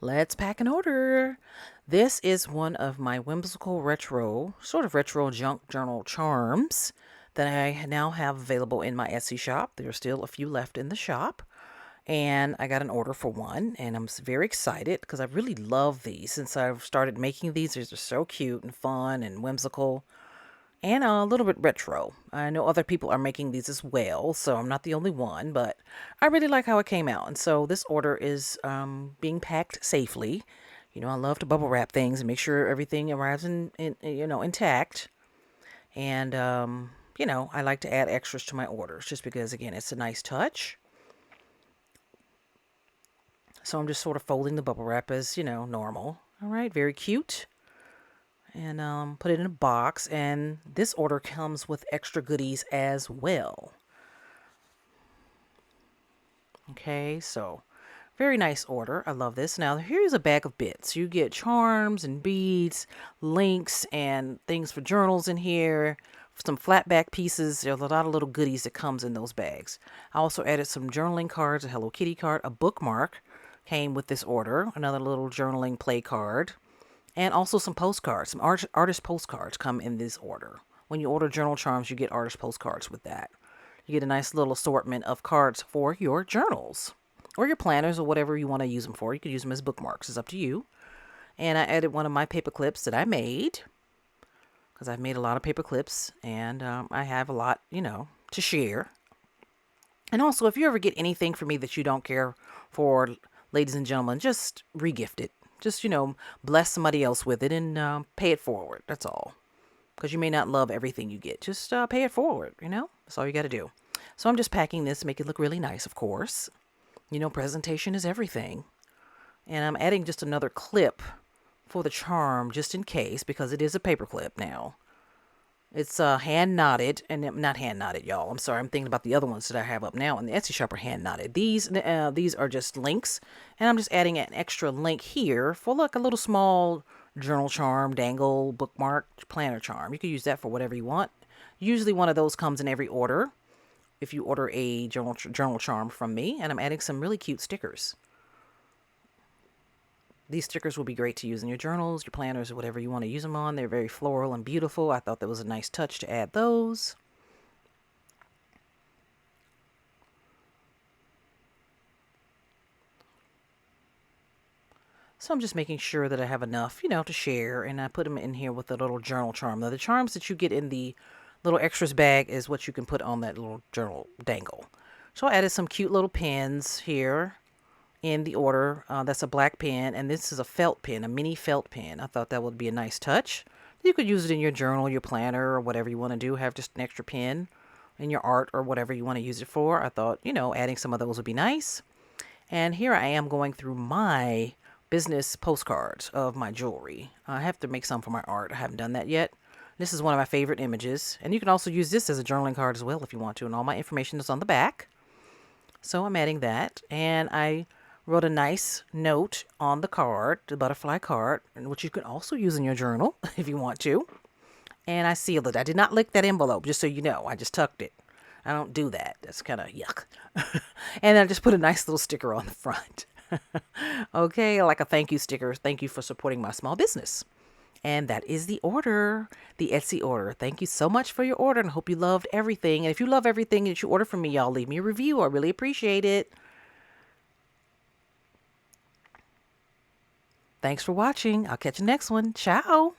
Let's pack an order. This is one of my whimsical sort of retro junk journal charms that I now have available in my Etsy shop. There are still a few left in the shop. And I got an order for one, and I'm very excited because I really love these since I've started making these. These are so cute and fun and whimsical and a little bit retro. I know other people are making these as well, so I'm not the only one, but I really like how it came out. And so this order is being packed safely. You know, I love to bubble wrap things and make sure everything arrives intact. And, I like to add extras to my orders just because, again, it's a nice touch. So I'm just sort of folding the bubble wrap as, normal. All right, very cute. And put it in a box. And this order comes with extra goodies as well. Okay, so very nice order. I love this. Now, here's a bag of bits. You get charms and beads, links, and things for journals in here. Some flat back pieces. There's a lot of little goodies that comes in those bags. I also added some journaling cards, a Hello Kitty card, a bookmark came with this order, another little journaling play card, and also some postcards. Some artist postcards come in this order. When you order journal charms, you get artist postcards with that. You get a nice little assortment of cards for your journals or your planners or whatever you want to use them for. You could use them as bookmarks. It's up to you. And I added one of my paper clips that I made because I've made a lot of paper clips and I have a lot, to share. And also, if you ever get anything from me that you don't care for, ladies and gentlemen, just regift it. Just, bless somebody else with it and pay it forward. That's all. Because you may not love everything you get. Just pay it forward, That's all you got to do. So I'm just packing this to make it look really nice, of course. Presentation is everything. And I'm adding just another clip for the charm just in case because it is a paper clip now. It's hand knotted, and not hand knotted, y'all. I'm sorry, I'm thinking about the other ones that I have up now in the Etsy shop are hand knotted. These are just links, and I'm just adding an extra link here for like a little small journal charm, dangle, bookmark, planner charm. You can use that for whatever you want. Usually one of those comes in every order if you order a journal charm from me, and I'm adding some really cute stickers. These stickers will be great to use in your journals, your planners, or whatever you want to use them on. They're very floral and beautiful. I thought that was a nice touch to add those. So I'm just making sure that I have enough, to share. And I put them in here with a little journal charm. Now, the charms that you get in the little extras bag is what you can put on that little journal dangle. So I added some cute little pins here in the order. That's a black pen, and this is a felt pen, a mini felt pen. I thought that would be a nice touch. You could use it in your journal, your planner, or whatever you want to do. Have just an extra pen in your art or whatever you want to use it for. I thought, adding some of those would be nice. And here I am going through my business postcards of my jewelry. I have to make some for my art. I haven't done that yet. This is one of my favorite images. And you can also use this as a journaling card as well if you want to. And all my information is on the back. So I'm adding that. And I wrote a nice note on the card, the butterfly card, which you can also use in your journal if you want to. And I sealed it. I did not lick that envelope, just so you know. I just tucked it. I don't do that. That's kind of yuck. And I just put a nice little sticker on the front. Okay, like a thank you sticker. Thank you for supporting my small business. And that is the order, the Etsy order. Thank you so much for your order, and I hope you loved everything. And if you love everything that you order from me, y'all, leave me a review. I really appreciate it. Thanks for watching. I'll catch you next one. Ciao.